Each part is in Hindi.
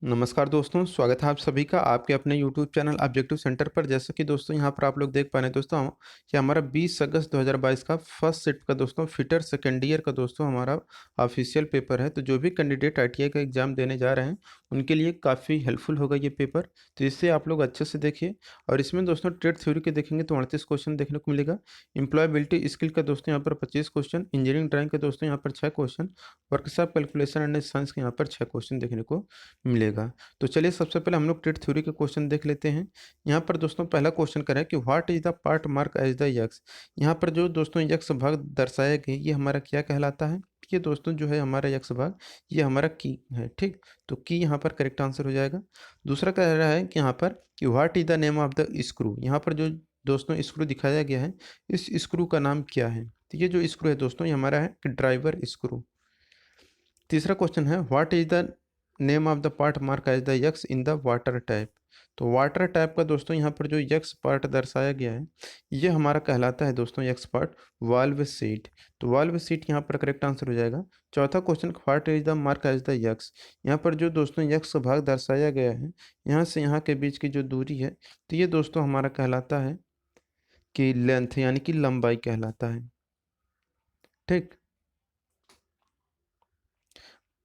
नमस्कार दोस्तों, स्वागत है आप सभी का आपके अपने YouTube चैनल ऑब्जेक्टिव सेंटर पर। जैसा कि दोस्तों यहाँ पर आप लोग देख पा रहे हैं दोस्तों कि हमारा 20 अगस्त 2022 का फर्स्ट शिफ्ट का दोस्तों फिटर सेकेंड ईयर का दोस्तों हमारा ऑफिशियल पेपर है। तो जो भी कैंडिडेट ITI का एग्ज़ाम देने जा रहे हैं उनके लिए काफ़ी हेल्पफुल होगा ये पेपर। तो इससे आप लोग अच्छे से देखिए। और इसमें दोस्तों ट्रेड थ्योरी के देखेंगे तो 38 क्वेश्चन देखने को मिलेगा। एम्प्लॉयबिलिटी स्किल का दोस्तों यहाँ पर 25 क्वेश्चन, इंजीनियरिंग ड्राइंग का दोस्तों यहाँ पर 6 question, workshop calculation and science के यहाँ पर 6 क्वेश्चन देखने को मिलेगा। तो चलिए सबसे पहले हम लोग ट्रेड थ्योरी के क्वेश्चन देख लेते हैं। यहाँ पर दोस्तों पहला क्वेश्चन करें कि what is the part mark as the X. यहाँ पर जो दोस्तों यक्स भाग दर्शाया गया ये हमारा क्या कहलाता है। ये दोस्तों जो है हमारा यक्स भाग ये हमारा की है। ठीक, तो की यहाँ पर करेक्ट आंसर हो जाएगा। दूसरा कह रहा है कि यहाँ पर कि what is the name of the screw. यहाँ पर जो दोस्तों स्क्रू दिखाया गया है इस स्क्रू का नाम क्या है। तो ये जो स्क्रू है दोस्तों ये हमारा है कि ड्राइवर स्क्रू। तीसरा क्वेश्चन है what is the name of the part mark as the X in the water type. तो वाटर टाइप का दोस्तों यहाँ पर जो यक्स पार्ट दर्शाया गया है ये हमारा कहलाता है दोस्तों यक्स पार्ट वाल्व सीट। तो वाल्व सीट यहाँ पर करेक्ट आंसर हो जाएगा। चौथा question what is the mark as the X. यहाँ पर जो दोस्तों यक्स भाग दर्शाया गया है यहाँ से यहाँ के बीच की जो दूरी है तो ये दोस्तों हमारा कहलाता है कि लेंथ यानी कि लंबाई कहलाता है। ठीक,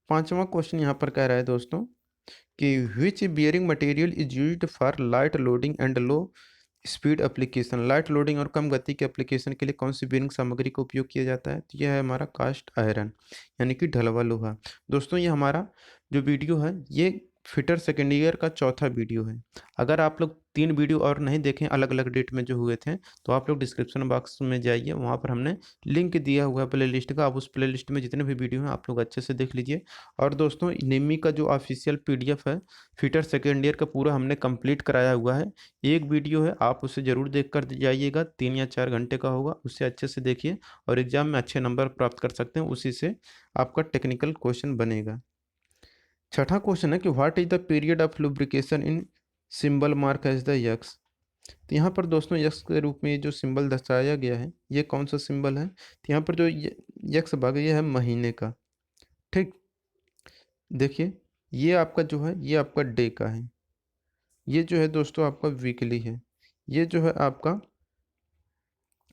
पांचवा क्वेश्चन यहाँ पर कह रहा है दोस्तों कि which bearing material is used for light loading and low speed application. Light loading और कम गति के एप्लीकेशन के लिए कौन सी बियरिंग सामग्री का उपयोग किया जाता है। तो यह है हमारा कास्ट आयरन यानी कि ढलवा लोहा। दोस्तों ये हमारा जो वीडियो है ये फिटर सेकेंड ईयर का चौथा वीडियो है। अगर आप लोग 3 वीडियो और नहीं देखें अलग अलग डेट में जो हुए थे तो आप लोग डिस्क्रिप्शन बॉक्स में जाइए, वहाँ पर हमने लिंक दिया हुआ है प्ले लिस्ट का। आप उस प्ले लिस्ट में जितने भी वीडियो हैं आप लोग अच्छे से देख लीजिए। और दोस्तों निम्मी का जो ऑफिशियल PDF है फिटर सेकेंड ईयर का पूरा हमने कंप्लीट कराया हुआ है। एक वीडियो है आप उसे ज़रूर देख कर जाइएगा, 3 या 4 घंटे का होगा, उससे अच्छे से देखिए और एग्जाम में अच्छे नंबर प्राप्त कर सकते हैं। उसी से आपका टेक्निकल क्वेश्चन बनेगा। छठा क्वेश्चन है कि what is the period of lubrication in symbol mark as the X. तो यहाँ पर दोस्तों यक्स के रूप में ये जो सिंबल दर्शाया गया है ये कौन सा सिंबल है। तो यहाँ पर जो यक्स भाग ये है महीने का। ठीक, देखिए ये आपका जो है ये आपका डे का है, ये जो है दोस्तों आपका वीकली है, ये जो है आपका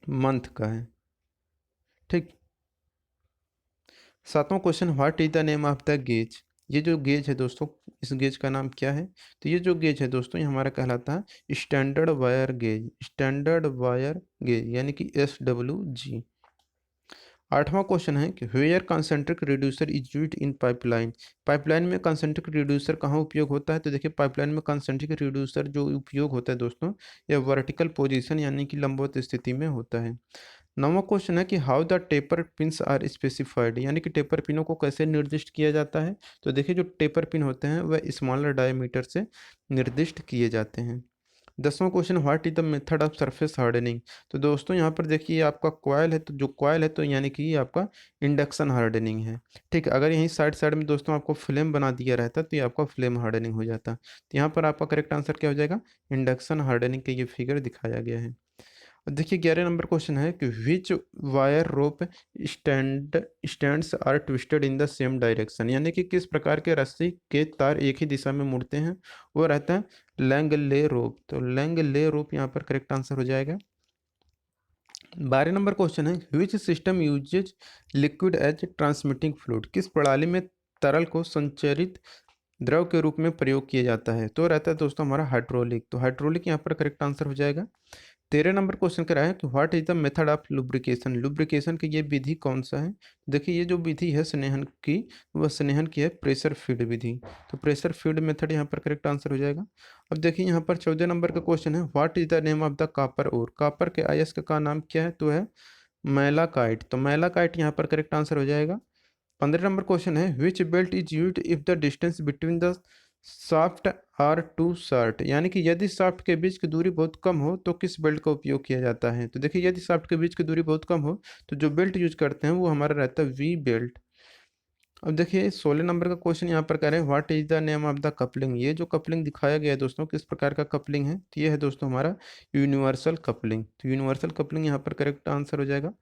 मंथ का है। ठीक, सातवां question what is the name of the gauge. ये जो गेज है दोस्तों इस गेज का नाम क्या है। तो ये जो गेज है दोस्तों ये हमारा कहलाता है standard wire gauge. Standard wire gauge यानी कि SWG। आठवां क्वेश्चन है कि where concentric reducer is used in pipeline. Pipeline में कंसेंट्रिक रिड्यूसर कहाँ उपयोग होता है। तो देखिए पाइपलाइन में कंसेंट्रिक रिड्यूसर जो उपयोग होता है दोस्तों यह वर्टिकल पोजीशन यानी कि लंबवत स्थिति में होता है। नौवां क्वेश्चन है कि how the taper pins are specified, यानी कि टेपर पिनों को कैसे निर्दिष्ट किया जाता है। तो देखिए जो टेपर पिन होते हैं वह स्मॉलर डायमीटर से निर्दिष्ट किए जाते हैं। 10वां question what is the method of surface hardening. तो दोस्तों यहाँ पर देखिए आपका कॉयल है, तो जो कॉयल है तो यानी कि ये आपका इंडक्शन हार्डनिंग है। ठीक है, अगर यहीं साइड साइड में दोस्तों आपको फ्लेम बना दिया रहता तो ये आपका फ्लेम हार्डनिंग हो जाता। तो यहाँ पर आपका करेक्ट आंसर क्या हो जाएगा, इंडक्शन हार्डनिंग के ये फिगर दिखाया गया है। देखिए 11 नंबर क्वेश्चन है कि which wire rope strands are twisted in the same direction, यानी कि किस प्रकार के रस्सी के तार एक ही दिशा में मुड़ते हैं वो रहता है लैंगले रोप। तो लैंगले रोप यहाँ पर करेक्ट आंसर हो जाएगा। 12 नंबर क्वेश्चन है which system uses liquid as transmitting fluid. किस प्रणाली में तरल को संचरित द्रव के रूप में प्रयोग किया जाता है। तो रहता है दोस्तों हमारा हाइड्रोलिक। तो हाइड्रोलिक यहाँ पर करेक्ट आंसर हो जाएगा। 13 नंबर क्वेश्चन कह रहा है कि what is the method of lubrication. Lubrication की ये विधि कौन सा है। देखिए ये जो विधि है स्नेहन की वह स्नेहन की है प्रेशर फीड विधि। तो प्रेशर फीड मेथड यहाँ पर करेक्ट आंसर हो जाएगा। अब देखिए यहाँ पर 14 नंबर का क्वेश्चन है what is the name of the copper ore. Copper के अयस्क का नाम क्या है तो है मैलाकाइट। तो मैलाकाइट यहाँ पर करेक्ट आंसर हो जाएगा। 15 नंबर क्वेश्चन है which belt is used if the distance between the shaft are too short, यानी कि यदि शाफ्ट के बीच की दूरी बहुत कम हो तो किस बेल्ट का उपयोग किया जाता है। तो देखिए यदि शाफ्ट के बीच की दूरी बहुत कम हो तो जो बेल्ट यूज करते हैं वो हमारा रहता है वी बेल्ट। अब देखिए 16 नंबर का क्वेश्चन यहाँ पर कह रहे हैं what is the name of the coupling. ये जो कपलिंग दिखाया गया है दोस्तों किस प्रकार का कपलिंग है। तो ये है दोस्तों हमारा यूनिवर्सल कपलिंग। तो यूनिवर्सल कपलिंग यहाँ पर करेक्ट आंसर हो जाएगा।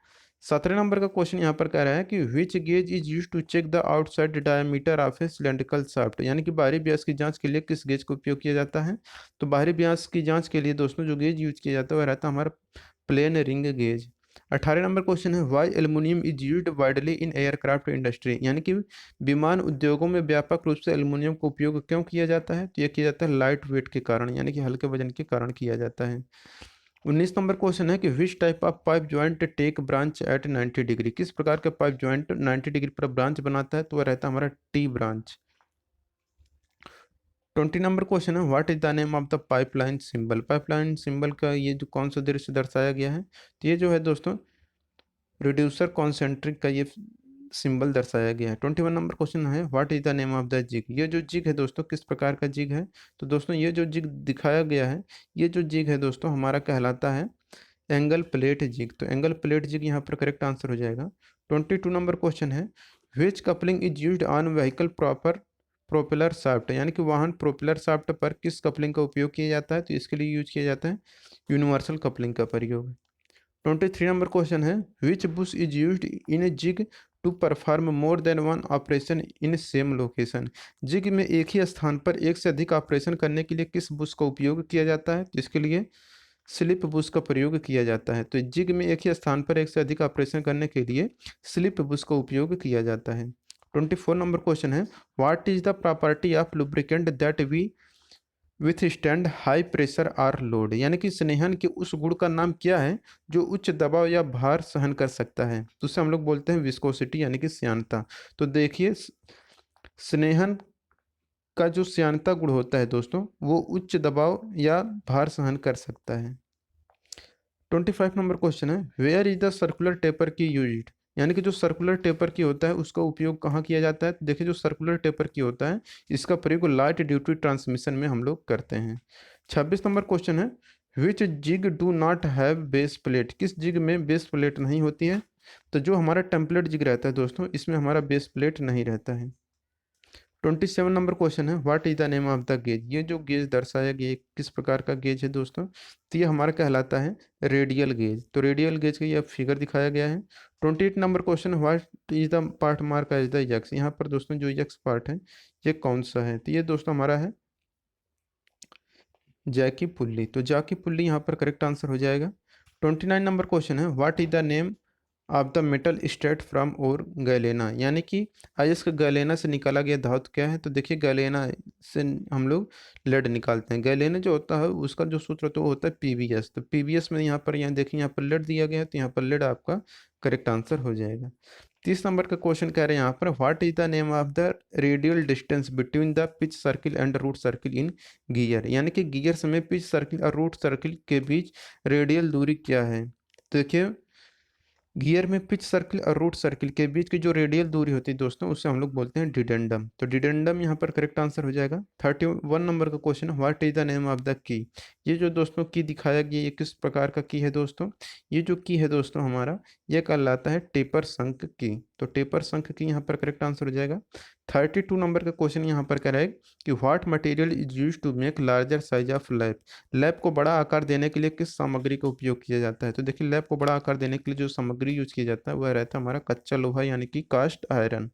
17 नंबर का क्वेश्चन यहाँ पर कह रहा है कि which gauge is use to check the outside diameter of a cylindrical shaft, यानी कि बाहरी व्यास की जांच के लिए किस गेज का उपयोग किया जाता है। तो बाहरी व्यास की जांच के लिए दोस्तों जो गेज यूज किया जाता है वह रहता है हमारा plain ring gauge. 18 number question है why aluminium is used widely in aircraft industry, यानी कि विमान उद्योगों में व्यापक रूप से एल्युमिनियम का उपयोग क्यों किया जाता है। तो यह किया जाता है लाइट वेट के कारण, यानी कि हल्के वजन के कारण किया जाता है। 19 नंबर क्वेश्चन है कि which type of pipe joint tech branch at 90 degree, किस प्रकार का पाइप ज्वाइंट 90 डिग्री पर ब्रांच बनाता है। तो वह रहता है हमारा टी ब्रांच। 20 नंबर क्वेश्चन है what is the name of the pipeline symbol, pipeline symbol का ये जो कौन सा दृश्य दर्शाया गया है। तो ये जो है दोस्तों रिड्यूसर कॉन्सेंट्रिक का ये सिंबल दर्शाया गया है। 21 नंबर क्वेश्चन है what is the name of the jig, ये जो जिग है दोस्तों किस प्रकार का जिग है। तो दोस्तों ये जो जिग दिखाया गया है, ये जो जिग है दोस्तों हमारा कहलाता है एंगल प्लेट जिग। तो एंगल प्लेट जिग यहाँ पर करेक्ट आंसर हो जाएगा। 22 नंबर क्वेश्चन है which coupling is used on vehicle proper propeller shaft, यानी कि वाहन प्रोपेलर शाफ्ट पर किस कपलिंग का उपयोग किया जाता है। तो इसके लिए यूज किया जाता है यूनिवर्सल कपलिंग का प्रयोग। 23 नंबर क्वेश्चन है which bush is used in a jig to perform more than one operation in same location, jig में एक ही स्थान पर एक से अधिक ऑपरेशन करने के लिए किस बुश का उपयोग किया जाता है। तो इसके लिए स्लिप बुश का प्रयोग किया जाता है। तो जिग में एक ही स्थान पर एक से अधिक ऑपरेशन करने के लिए स्लिप बुश का उपयोग किया जाता है। 24 नंबर क्वेश्चन है what is the property of lubricant that we withstand high pressure or load, यानी कि स्नेहन के उस गुण का नाम क्या है जो उच्च दबाव या भार सहन कर सकता है। तो उसे हम लोग बोलते हैं विस्कोसिटी, यानी कि श्यानता। तो देखिए स्नेहन का जो श्यानता गुण होता है दोस्तों वो उच्च दबाव या भार सहन कर सकता है। 25 नंबर क्वेश्चन है where is the circular taper key used, यानी कि जो सर्कुलर टेपर की होता है उसका उपयोग कहाँ किया जाता है। तो देखिए जो सर्कुलर टेपर की होता है इसका प्रयोग लाइट ड्यूटी ट्रांसमिशन में हम लोग करते हैं। 26 नंबर क्वेश्चन है which jig do not have base plate, किस जिग में बेस प्लेट नहीं होती है। तो जो हमारा टेम्पलेट जिग रहता है दोस्तों इसमें हमारा बेस प्लेट नहीं रहता है। 27 नंबर क्वेश्चन है what is the name of the gauge, ये जो गेज दर्शाया गया है किस प्रकार का गेज है दोस्तों। तो ये हमारा कहलाता है रेडियल गेज। तो रेडियल गेज का ये फिगर दिखाया गया है। 28 number question what is the part mark as the X, यहाँ पर दोस्तों जो यक्स पार्ट है ये कौन सा है। तो ये दोस्तों हमारा है जैकी पुल्ली। तो जैकी पुल्ली यहाँ पर करेक्ट आंसर हो जाएगा। 29 नंबर क्वेश्चन है what is the name of the metal state from और गैलेना, यानी कि अयस्क गैलेना से निकाला गया धातु क्या है। तो देखिए गैलेना से हम लोग लेड निकालते हैं। गैलेना जो होता है उसका जो सूत्र होता है वो होता है पीवीएस। तो पीवीएस में यहाँ देखिए यहाँ पर लेड दिया गया है तो यहाँ पर लेड आपका करेक्ट आंसर हो जाएगा। 30 नंबर का क्वेश्चन कह रहे हैं यहाँ पर what is the name of the radial distance between the pitch circle and root circle in gear, यानी कि गियर समय पिच सर्किल और रूट सर्किल के बीच रेडियल दूरी क्या है। तो देखिए गियर में पिच सर्किल और रूट सर्किल के बीच की जो रेडियल दूरी होती है दोस्तों उससे हम लोग बोलते हैं डिडेंडम। तो डिडेंडम यहाँ पर करेक्ट आंसर हो जाएगा। 31 नंबर का क्वेश्चन है what is the name of the key, ये जो दोस्तों की दिखाया गया ये किस प्रकार का की है दोस्तों। ये जो की है दोस्तों हमारा ये कहलाता है टेपर शंख की। तो टेपर शंख की यहाँ पर करेक्ट आंसर हो जाएगा। 32 नंबर का क्वेश्चन यहाँ पर कह रहा है कि what material is use to make larger size of lap, lap को बड़ा आकार देने के लिए किस सामग्री का उपयोग किया जाता है। तो देखिए लैप को बड़ा आकार देने के लिए जो सामग्री यूज किया जाता है वह रहता है हमारा कच्चा लोहा, यानी कि कास्ट आयरन।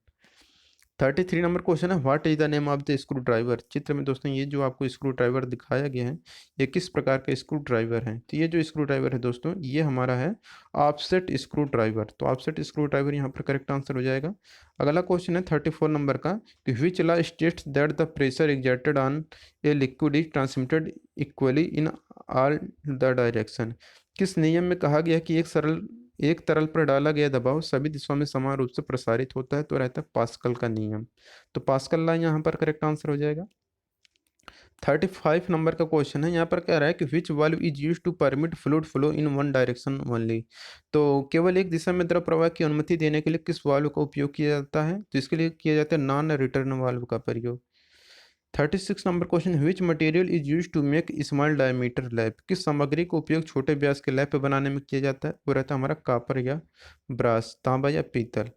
33 नंबर क्वेश्चन है what is the name of the screw driver, चित्र में दोस्तों ये जो आपको स्क्रू ड्राइवर दिखाया गया है ये किस प्रकार का स्क्रू ड्राइवर है। तो ये जो स्क्रू ड्राइवर है दोस्तों ये हमारा है ऑफसेट स्क्रू ड्राइवर। तो ऑफसेट स्क्रू ड्राइवर यहाँ पर करेक्ट आंसर हो जाएगा। अगला क्वेश्चन है 34 नंबर का कि which law states that the pressure exerted on a liquid is transmitted equally in all the direction, किस नियम में कहा गया कि एक तरल पर डाला गया दबाव सभी दिशाओं में समान रूप से प्रसारित होता है। तो रहता है पास्कल का नियम। तो पास्कल लॉ यहाँ पर करेक्ट आंसर हो जाएगा। 35 नंबर का क्वेश्चन है यहाँ पर कह रहा है कि which valve is use to permit fluid flow in one direction only, तो केवल एक दिशा में द्रव प्रवाह की अनुमति देने के लिए किस वाल्व का उपयोग किया जाता है। तो इसके लिए किया जाता है नॉन रिटर्न वाल्व का प्रयोग। 36 number question which material is use to make small diameter lap, किस सामग्री का उपयोग छोटे व्यास के लैप बनाने में किया जाता है। वो रहता है हमारा कापर या ब्रास, तांबा या पीतल।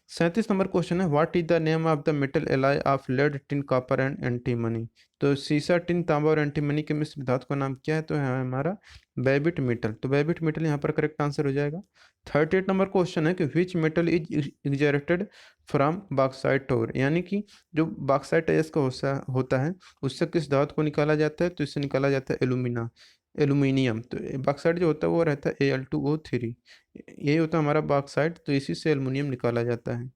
37 नंबर क्वेश्चन है, what is the name of the metal alloy of lead, tin, copper and antimony. तो सीसा, टिन, तांबा और एंटीमनी के मिश्र धातु का नाम क्या है? तो है हमारा बेबिट मेटल। तो बेबिट मेटल यहाँ पर करेक्ट आंसर हो जाएगा। 38 नंबर क्वेश्चन है कि which metal is extracted from bauxite ore, यानी कि जो बॉक्साइट अयस्क का होता है उससे किस धातु को निकाला जाता है? तो इससे निकाला जाता है एल्यूमिनियम। तो बॉक्साइट जो होता है वो रहता है Al2O3, ये होता है हमारा बॉक्साइट, तो इसी से एल्युमिनियम निकाला जाता है।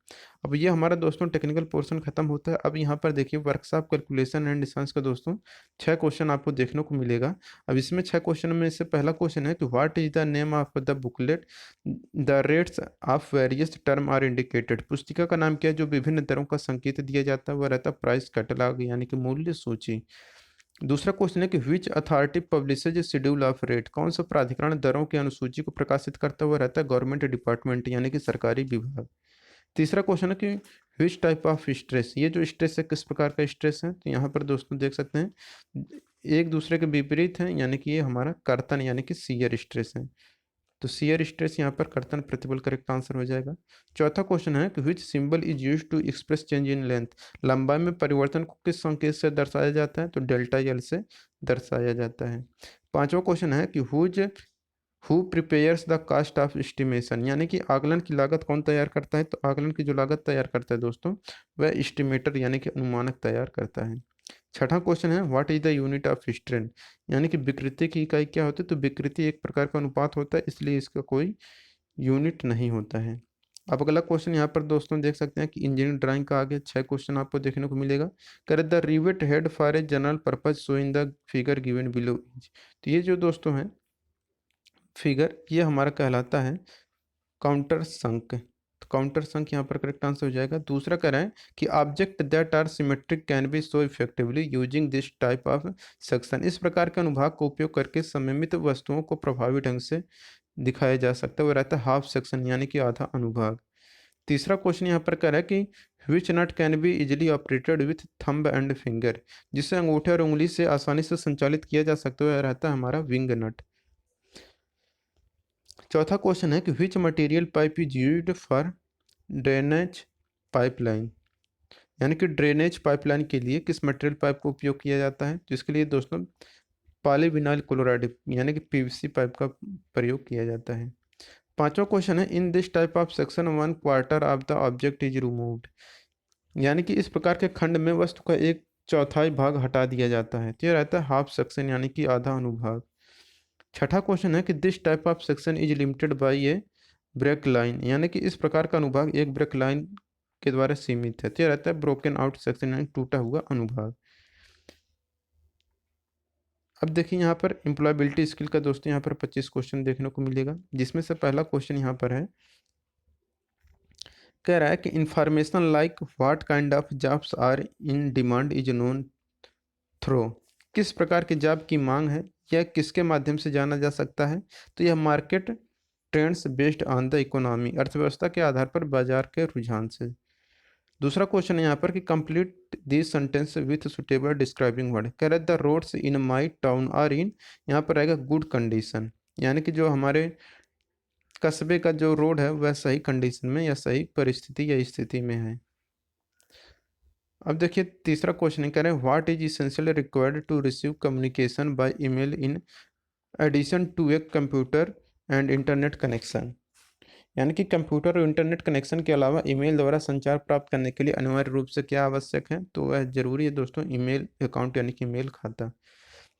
अब ये हमारा दोस्तों टेक्निकल पोर्शन खत्म होता है। अब यहाँ पर देखिए वर्कशॉप कैलकुलेशन एंड डिस्टेंस का दोस्तों 6 क्वेश्चन आपको देखने को मिलेगा। अब इसमें 6 क्वेश्चन में से पहला क्वेश्चन है कि what is the name of the booklet the rates of various term are indicated. पुस्तिका का नाम क्या है जो विभिन्न दरों का संकेत दिया जाता है? वह रहता है प्राइस कैटलॉग, यानी कि मूल्य सूची। दूसरा क्वेश्चन है कि which authority publishes schedule of rate. कौन सा प्राधिकरण दरों की अनुसूची को प्रकाशित करता हुआ रहता है? गवर्नमेंट डिपार्टमेंट, यानी कि सरकारी विभाग। तीसरा क्वेश्चन है कि विच टाइप ऑफ स्ट्रेस, ये जो स्ट्रेस है किस प्रकार का स्ट्रेस है? तो यहाँ पर दोस्तों देख सकते हैं एक दूसरे के विपरीत है, यानी कि ये हमारा कर्तन यानी कि शियर स्ट्रेस है। तो शियर स्ट्रेस यहाँ पर कर्तन प्रतिबल करेक्ट आंसर हो जाएगा। चौथा क्वेश्चन है कि which symbol is use to express change in length. लंबाई में परिवर्तन को किस संकेत से दर्शाया जाता है? तो डेल्टा एल से दर्शाया जाता है। पांचवा क्वेश्चन है कि who prepares the cost of estimation, यानी कि आकलन की लागत कौन तैयार करता है? तो आकलन की जो लागत तैयार करता है दोस्तों वह एस्टिमेटर यानी कि अनुमानक तैयार करता है। छठा क्वेश्चन है what is the unit of strain, यानी कि विकृति की इकाई क्या होती है? तो विकृति एक प्रकार का अनुपात होता है, इसलिए इसका कोई यूनिट नहीं होता है। अब अगला क्वेश्चन यहाँ पर दोस्तों देख सकते हैं कि इंजीनियरिंग ड्राइंग का आगे 6 क्वेश्चन आपको देखने को मिलेगा। कर the rivet head for a general purpose show in the figure given below. तो ये जो दोस्तों है फिगर, ये हमारा कहलाता है काउंटर संक। तो काउंटर संक यहाँ पर करेक्ट आंसर हो जाएगा। दूसरा कह रहा है कि object that are symmetric can be so effectively using this type of section. इस प्रकार के अनुभाग का उपयोग करके सममित वस्तुओं को प्रभावी ढंग से दिखाया जा सकता है, वो रहता है हाफ सेक्शन यानी कि आधा अनुभाग। तीसरा क्वेश्चन यहाँ पर कह रहा है कि which nut can be easily operated with thumb and finger, जिससे अंगूठे और उंगली से आसानी से संचालित किया जा सकता है, वह रहता है हमारा विंग नट। चौथा क्वेश्चन है कि which material pipe is used for drainage pipeline, यानी कि ड्रेनेज पाइपलाइन के लिए किस मटेरियल पाइप का उपयोग किया जाता है? तो इसके लिए दोस्तों पॉलीविनाइल क्लोराइड यानी कि पीवीसी पाइप का प्रयोग किया जाता है। पांचवा क्वेश्चन है in this type of section 1/4 of the object is removed, यानी कि इस प्रकार के खंड में वस्तु का 1/4 भाग हटा दिया जाता है, तो यह रहता है हाफ सेक्शन यानी कि आधा अनुभाग। छठा क्वेश्चन है कि this type of section is limited by a break line, यानी कि इस प्रकार का अनुभाग एक ब्रेक लाइन के द्वारा सीमित है, तो यह रहता है ब्रोकन आउट सेक्शन यानी टूटा हुआ अनुभाग। अब देखिए यहाँ पर एम्प्लॉयबिलिटी स्किल का दोस्तों यहाँ पर 25 क्वेश्चन देखने को मिलेगा, जिसमें से पहला क्वेश्चन यहाँ पर है, कह रहा है कि information like what kind of jobs are in demand is known through. किस प्रकार के जॉब की मांग है यह किसके माध्यम से जाना जा सकता है? तो यह market trends based on the economy, अर्थव्यवस्था के आधार पर बाजार के रुझान से। दूसरा क्वेश्चन है यहाँ पर कि complete this sentence with suitable describing word. कह रहे the roads in my town are in, यहाँ पर आएगा गुड कंडीशन, यानी कि जो हमारे कस्बे का जो रोड है वह सही कंडीशन में या सही परिस्थिति या स्थिति में है। अब देखिए तीसरा क्वेश्चन कह रहे हैं what is essential required to receive communication by email in addition to a computer and internet connection, यानी कि कंप्यूटर और इंटरनेट कनेक्शन के अलावा ईमेल द्वारा संचार प्राप्त करने के लिए अनिवार्य रूप से क्या आवश्यक है? तो वह जरूरी है दोस्तों ईमेल अकाउंट यानी कि ईमेल खाता।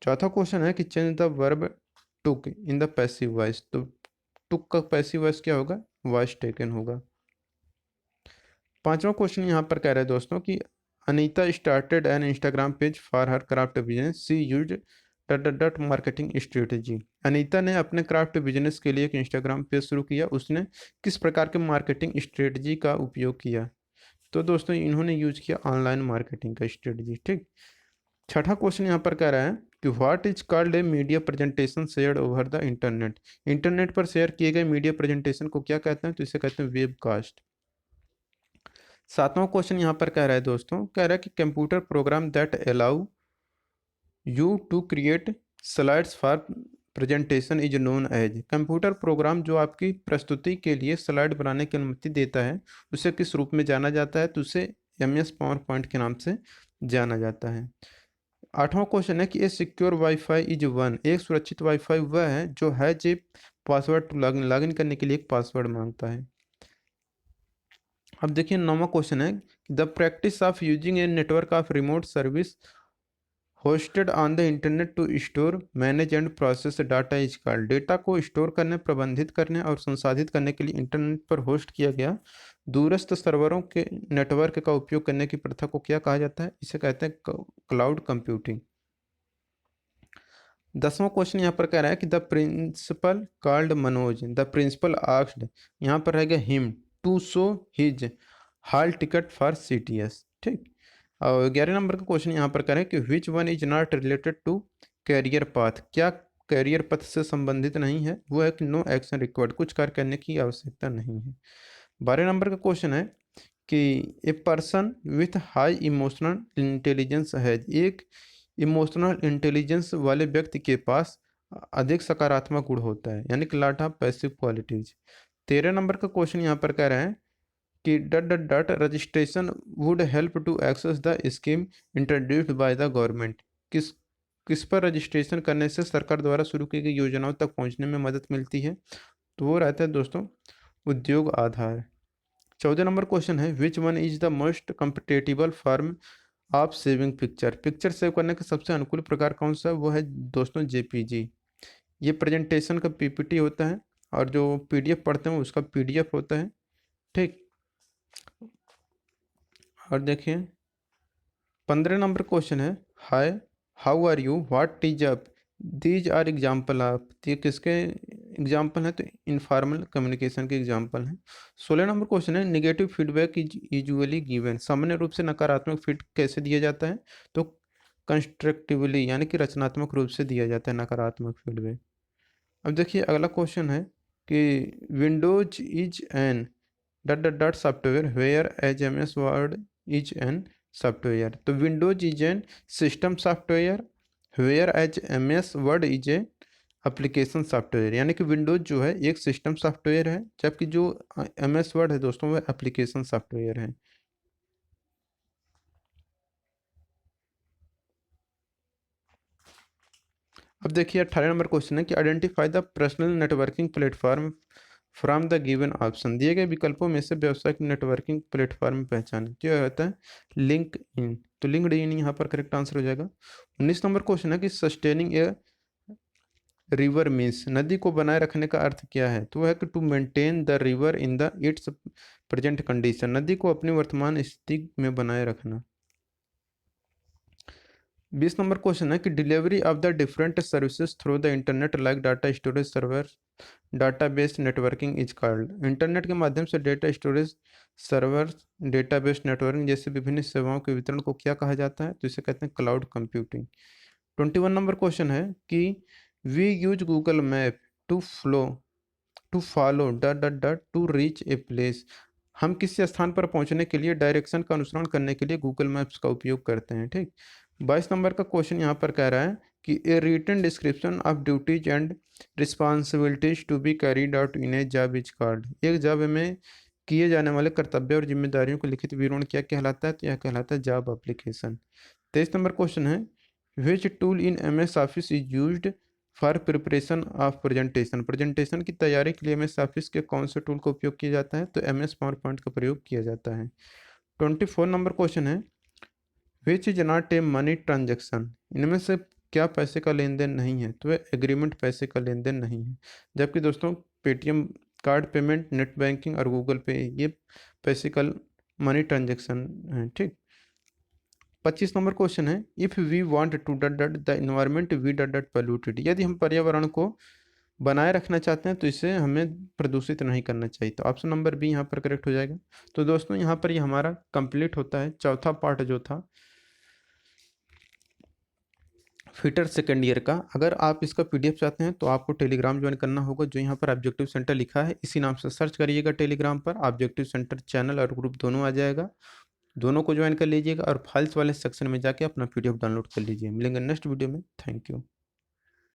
चौथा क्वेश्चन है कि change the verb took in the passive voice. तो टुक का पैसिव वॉइस क्या होगा? वॉइस टेकन होगा। पांचवा क्वेश्चन यहाँ पर कह रहे हैं दोस्तों कि Anita started an Instagram page for her craft business, she use dot marketing strategy. Anita ने अपने क्राफ्ट बिजनेस के लिए एक इंस्टाग्राम पेज शुरू किया, उसने किस प्रकार के मार्केटिंग स्ट्रेटजी का उपयोग किया? तो दोस्तों इन्होंने यूज किया ऑनलाइन मार्केटिंग का स्ट्रेटजी। ठीक। छठा क्वेश्चन यहाँ पर कह रहा है कि what is called a media presentation shared over the internet. Internet पर शेयर किए गए मीडिया प्रेजेंटेशन को क्या कहते हैं? तो इसे कहते हैं वेबकास्ट। सातवां क्वेश्चन यहाँ पर कह रहा है दोस्तों, कह रहा है कि computer program that allow you to create slides for presentation is known as. Computer program जो आपकी प्रस्तुति के लिए स्लाइड बनाने की अनुमति देता है उसे किस रूप में जाना जाता है? तो उसे MS पावर पॉइंट के नाम से जाना जाता है। 8वां क्वेश्चन है कि ए सिक्योर वाईफाई इज वन। एक सुरक्षित वाईफाई वह है जो है जे पासवर्ड टू लॉगिन करने के लिए एक पासवर्ड मांगता है। अब देखिए 9वां क्वेश्चन है the practice of using a network of remote service hosted on the internet to store manage and process data is called. Data को स्टोर करने, प्रबंधित करने और संसाधित करने के लिए इंटरनेट पर होस्ट किया गया दूरस्थ सर्वरों के नेटवर्क का उपयोग करने की प्रथा को क्या कहा जाता है? इसे कहते हैं क्लाउड कंप्यूटिंग। 10वां क्वेश्चन यहाँ पर कह रहा है कि the principal called Manoj, the principal asked, यहाँ पर रहेगा him to show his hall ticket for CTS। ठीक। और 11 नंबर का क्वेश्चन यहाँ पर कह रहे हैं कि which one is not related to career path. क्या कैरियर पथ से संबंधित नहीं है? वो है कि नो एक्शन रिक्वायर्ड, कुछ कार्य करने की आवश्यकता नहीं है। 12 नंबर का क्वेश्चन है कि a person with high emotional intelligence है। एक इमोशनल इंटेलिजेंस वाले व्यक्ति के पास अधिक सकारात्मक गुण होता है, यानी कि lot of passive qualities. 13 number का क्वेश्चन यहाँ पर कह रहे हैं कि dot dot dot registration would help to access the scheme introduced by the government. किस किस पर रजिस्ट्रेशन करने से सरकार द्वारा शुरू की गई योजनाओं तक पहुंचने में मदद मिलती है? तो वो रहता है दोस्तों उद्योग आधार। 14 नंबर क्वेश्चन है विच one is the most compatible form of saving picture. Picture save करने का सबसे अनुकूल प्रकार कौन सा? वो है दोस्तों JPG। ये प्रेजेंटेशन का PPT होता है और जो PDF पढ़ते हैं उसका PDF होता है। ठीक। और देखिए 15 नंबर क्वेश्चन है hi how are you what is up these are example of. ये किसके एग्जाम्पल हैं? तो इनफॉर्मल कम्युनिकेशन के एग्जाम्पल हैं। 16 नंबर क्वेश्चन है negative feedback is usually given. सामान्य रूप से नकारात्मक फीड कैसे दिया जाता है? तो कंस्ट्रक्टिवली, यानी कि रचनात्मक रूप से दिया जाता है नकारात्मक फीडबैक। अब देखिए अगला क्वेश्चन है कि Windows is an dot dot dot software where HMS Word is an software. तो Windows is an system software where HMS Word is a application software. यानी कि विंडोज जो है एक सिस्टम सॉफ्टवेयर है, जबकि जो MS वर्ड है दोस्तों वह एप्लीकेशन सॉफ्टवेयर है। अब देखिए 18 नंबर क्वेश्चन है कि identify the personal networking platform from the given option. दिए गए विकल्पों में से व्यावसायिक नेटवर्किंग प्लेटफॉर्म पहचान। जो रहता है लिंक इन, तो लिंक्ड इन यहाँ पर करेक्ट आंसर हो जाएगा। 19 नंबर क्वेश्चन है कि सस्टेनिंग ए रिवर मीन्स, नदी को बनाए रखने का अर्थ क्या है? तो वह है कि to maintain the river in the its present condition, नदी को अपनी वर्तमान स्थिति में बनाए रखना। 20 नंबर क्वेश्चन है कि delivery of the different services through the internet like data storage server database networking is called. Internet के माध्यम से data storage server database networking जैसे विभिन्न सेवाओं के वितरण को क्या कहा जाता है? तो इसे कहते हैं क्लाउड कंप्यूटिंग। 21 नंबर क्वेश्चन है कि we use Google map to follow dot dot dot to reach a place. हम किसी स्थान पर पहुंचने के लिए डायरेक्शन का अनुसरण करने के लिए गूगल मैप्स का उपयोग करते हैं। ठीक। 22 नंबर का क्वेश्चन यहाँ पर कह रहा है कि a written description of duties and responsibilities to be carried out in a job is called. एक जॉब में किए जाने वाले कर्तव्य और जिम्मेदारियों को लिखित विवरण क्या कहलाता है? तो यह कहलाता है जॉब एप्लीकेशन। 23 नंबर क्वेश्चन है which tool in MS office is used for preparation of presentation. Presentation की तैयारी के लिए MS ऑफिस के कौन से टूल का उपयोग किया जाता है? तो MS पावर पॉइंट का प्रयोग किया जाता है। 24 नंबर क्वेश्चन है which is not a money transaction. इनमें से क्या पैसे का लेन देन नहीं है? तो वह एग्रीमेंट पैसे का लेन देन नहीं है। जबकि दोस्तों Paytm card payment, net banking और गूगल पे ये पैसे का मनी ट्रांजेक्शन है। ठीक। 25 नंबर क्वेश्चन है if we want to dot dot the environment we dot dot polluted. यदि हम पर्यावरण को बनाए रखना चाहते हैं तो इसे हमें प्रदूषित नहीं करना चाहिए। तो ऑप्शन नंबर बी यहाँ पर करेक्ट हो जाएगा। तो दोस्तों यहाँ पर ये हमारा कंप्लीट होता है चौथा पार्ट जो था फिटर सेकेंड ईयर का। अगर आप इसका PDF चाहते हैं तो आपको टेलीग्राम ज्वाइन करना होगा, जो यहाँ पर ऑब्जेक्टिव सेंटर लिखा है इसी नाम से सर्च करिएगा टेलीग्राम पर। ऑब्जेक्टिव सेंटर चैनल और ग्रुप दोनों आ जाएगा, दोनों को ज्वाइन कर लीजिएगा और फाइल्स वाले सेक्शन में जाके अपना PDF डाउनलोड कर लीजिए। मिलेंगे नेक्स्ट वीडियो में। Thank you.